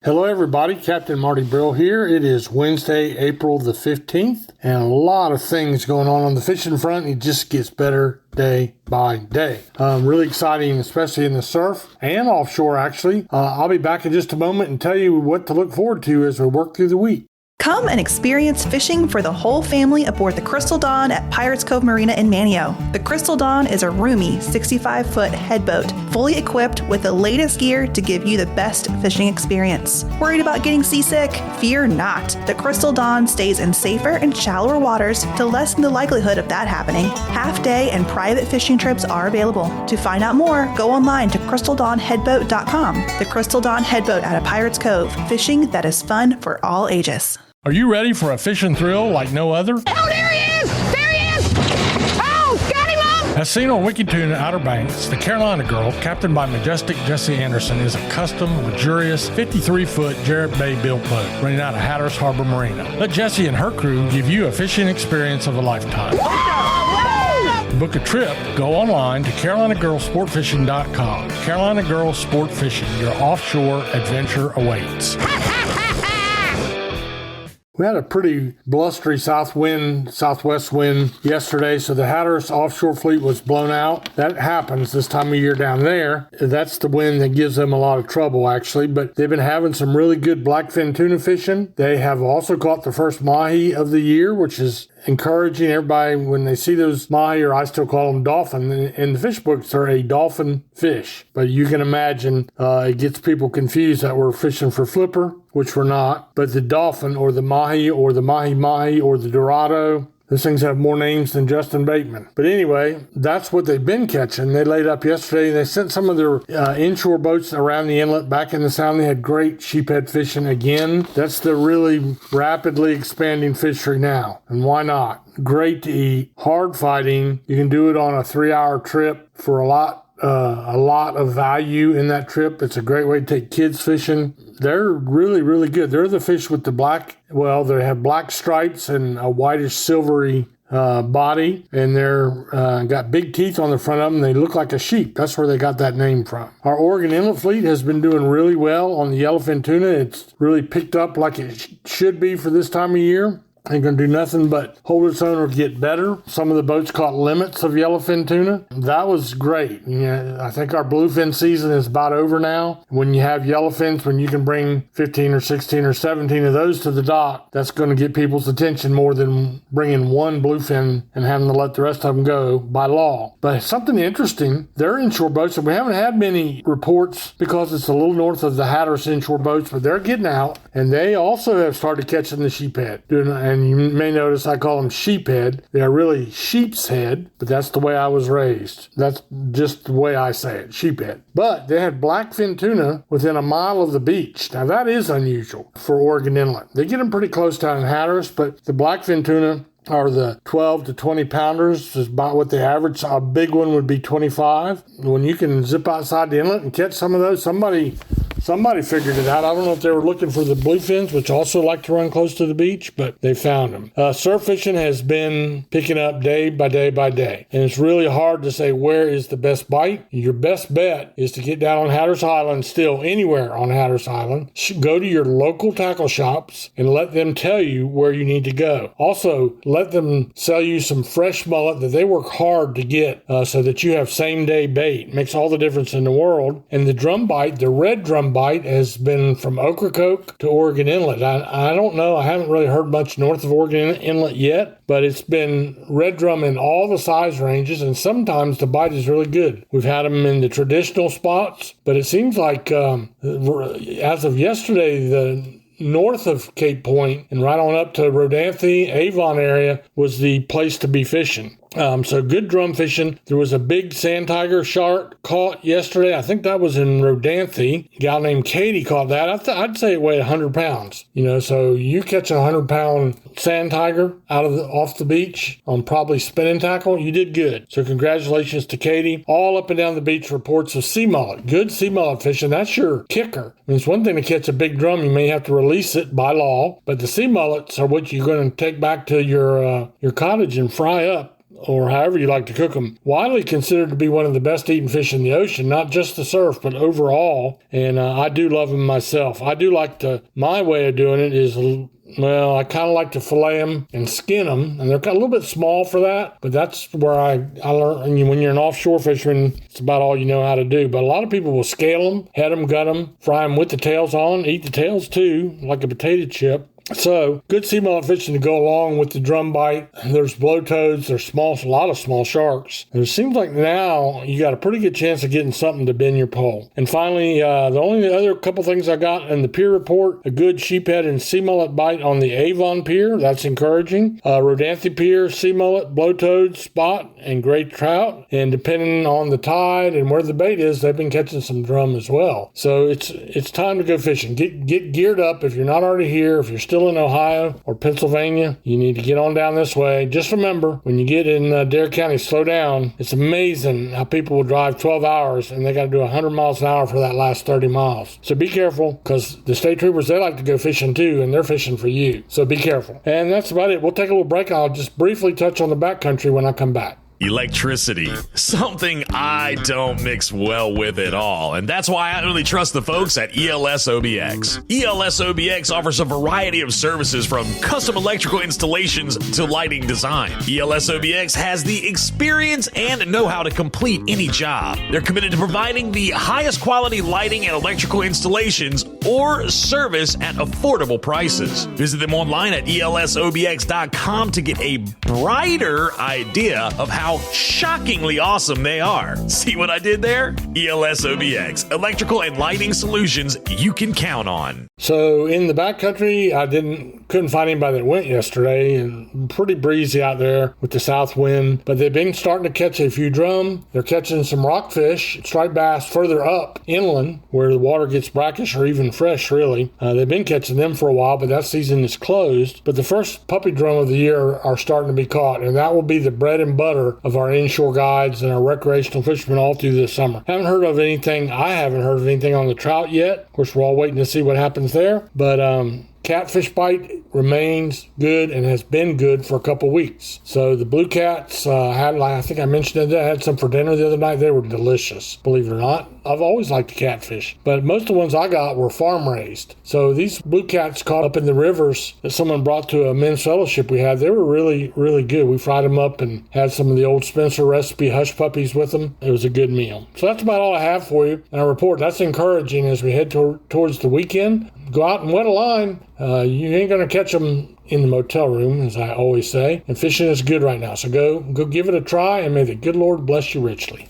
Hello everybody, Captain Marty Brill here. It is Wednesday, April the 15th, and a lot of things going on the fishing front. It just gets better day by day. Really exciting, especially in the surf and offshore actually. I'll be back in just a moment and tell you what to look forward to as we work through the week. Come and experience fishing for the whole family aboard the Crystal Dawn at Pirates Cove Marina in Manio. The Crystal Dawn is a roomy 65-foot headboat, fully equipped with the latest gear to give you the best fishing experience. Worried about getting seasick? Fear not. The Crystal Dawn stays in safer and shallower waters to lessen the likelihood of that happening. Half-day and private fishing trips are available. To find out more, go online to crystaldawnheadboat.com. The Crystal Dawn Headboat out of Pirates Cove. Fishing that is fun for all ages. Are you ready for a fishing thrill like no other? Oh, there he is! There he is! Oh, got him up! As seen on Wicked Tune Outer Banks, the Carolina Girl, captained by majestic Jesse Anderson, is a custom, luxurious 53-foot Jarrett Bay built boat running out of Hatteras Harbor Marina. Let Jesse and her crew give you a fishing experience of a lifetime. To book a trip, go online to carolinagirlsportfishing.com. Carolina Girl Sport Fishing, your offshore adventure awaits. We had a pretty blustery southwest wind yesterday, so the Hatteras offshore fleet was blown out. That happens this time of year down there. That's the wind that gives them a lot of trouble, actually, but they've been having some really good blackfin tuna fishing. They have also caught the first mahi of the year, which is encouraging. Everybody, when they see those mahi, or I still call them dolphin, in the fish books, they're a dolphin fish. But you can imagine it gets people confused that we're fishing for flipper, which we're not. But the dolphin, or the mahi, or the mahi-mahi, or the dorado, those things have more names than Justin Bateman. But anyway, that's what they've been catching. They laid up yesterday. They sent some of their inshore boats around the inlet back in the sound. They had great sheephead fishing again. That's the really rapidly expanding fishery now. And why not? Great to eat, hard fighting. You can do it on a 3-hour trip for a lot of value in that trip. It's a great way to take kids fishing. They're really, really good. They're the fish with the they have black stripes and a whitish silvery body, and they're got big teeth on the front of them. They look like a sheep. That's where they got that name from. Our Oregon Inlet fleet has been doing really well on the yellowfin tuna. It's really picked up like it should be for this time of year. Ain't going to do nothing but hold its own or get better. Some of the boats caught limits of yellowfin tuna. That was great. I think our bluefin season is about over now. When you have yellowfins, when you can bring 15 or 16 or 17 of those to the dock, that's going to get people's attention more than bringing one bluefin and having to let the rest of them go by law. But something interesting, they're inshore boats, and we haven't had many reports because it's a little north of the Hatteras inshore boats, but they're getting out, and they also have started catching the sheephead. And you may notice I call them sheephead. They are really sheep's head, but that's the way I was raised. That's just the way I say it, sheephead. But they had blackfin tuna within a mile of the beach. Now that is unusual for Oregon Inlet. They get them pretty close down in Hatteras, but the blackfin tuna are the 12 to 20 pounders is about what they average. A big one would be 25. When you can zip outside the inlet and catch some of those, somebody figured it out. I don't know if they were looking for the bluefins, which also like to run close to the beach, but they found them. Surf fishing has been picking up day by day by day, and it's really hard to say where is the best bite. Your best bet is to get down on Hatteras Island, still anywhere on Hatteras Island. Go to your local tackle shops and let them tell you where you need to go. Also, let them sell you some fresh mullet that they work hard to get so that you have same-day bait. Makes all the difference in the world. And the drum bite, the red drum bite, has been from Ocracoke to Oregon Inlet. I don't know. I haven't really heard much north of Oregon Inlet yet, but it's been red drum in all the size ranges, and sometimes the bite is really good. We've had them in the traditional spots, but it seems like as of yesterday, the north of Cape Point and right on up to Rodanthe, Avon area was the place to be fishing. So good drum fishing. There was a big sand tiger shark caught yesterday. I think that was in Rodanthe. A gal named Katie caught that. I'd say it weighed 100 pounds. So you catch a 100-pound sand tiger off the beach on probably spinning tackle, you did good. So congratulations to Katie. All up and down the beach reports of sea mullet. Good sea mullet fishing. That's your kicker. It's one thing to catch a big drum. You may have to release it by law, but the sea mullets are what you're going to take back to your cottage and fry up or however you like to cook them, widely considered to be one of the best eating fish in the ocean, not just the surf, but overall. And I do love them myself. I do like my way of doing it is, well, I kind of like to fillet them and skin them, and they're a little bit small for that, but that's where I learned. When you're an offshore fisherman, it's about all you know how to do. But a lot of people will scale them, head them, gut them, fry them with the tails on, eat the tails too, like a potato chip. So, good sea mullet fishing to go along with the drum bite. There's blowtoads, there's a lot of small sharks. And it seems like now you got a pretty good chance of getting something to bend your pole. And finally, the only other couple things I got in the pier report, a good sheephead and sea mullet bite on the Avon Pier. That's encouraging. Rodanthe Pier, sea mullet, blowtoad, spot, and great trout. And depending on the tide and where the bait is, they've been catching some drum as well. So it's time to go fishing. Get geared up if you're not already here. If you're still in Ohio or Pennsylvania, you need to get on down this way. Just remember, when you get in Dare County, slow down. It's amazing how people will drive 12 hours and they got to do 100 miles an hour for that last 30 miles. So be careful, because the state troopers, they like to go fishing too, and they're fishing for you. So be careful. And that's about it. We'll take a little break. I'll just briefly touch on the backcountry when I come back. Electricity, something I don't mix well with at all, and that's why I only trust the folks at ELS OBX. ELS OBX offers a variety of services from custom electrical installations to lighting design. ELS OBX has the experience and know-how to complete any job. They're committed to providing the highest quality lighting and electrical installations or service at affordable prices. Visit them online at elsobx.com to get a brighter idea of how shockingly awesome they are. See what I did there? ELS OBX, electrical and lighting solutions you can count on. So in the backcountry, couldn't find anybody that went yesterday, and pretty breezy out there with the south wind, but they've been starting to catch a few drum. They're catching some rockfish, striped bass further up inland where the water gets brackish or even fresh, really. They've been catching them for a while, but that season is closed. But the first puppy drum of the year are starting to be caught, and that will be the bread and butter of our inshore guides and our recreational fishermen all through this summer. I haven't heard of anything on the trout yet. Of course, we're all waiting to see what happens there. But catfish bite remains good and has been good for a couple weeks. So the blue cats, I think I mentioned it, I had some for dinner the other night. They were delicious, believe it or not. I've always liked the catfish, but most of the ones I got were farm raised. So these blue cats caught up in the rivers that someone brought to a men's fellowship we had, they were really, really good. We fried them up and had some of the old Spencer recipe hush puppies with them. It was a good meal. So that's about all I have for you in our report. That's encouraging as we head towards the weekend. Go out and wet a line. You ain't going to catch them in the motel room, as I always say. And fishing is good right now. So go give it a try, and may the good Lord bless you richly.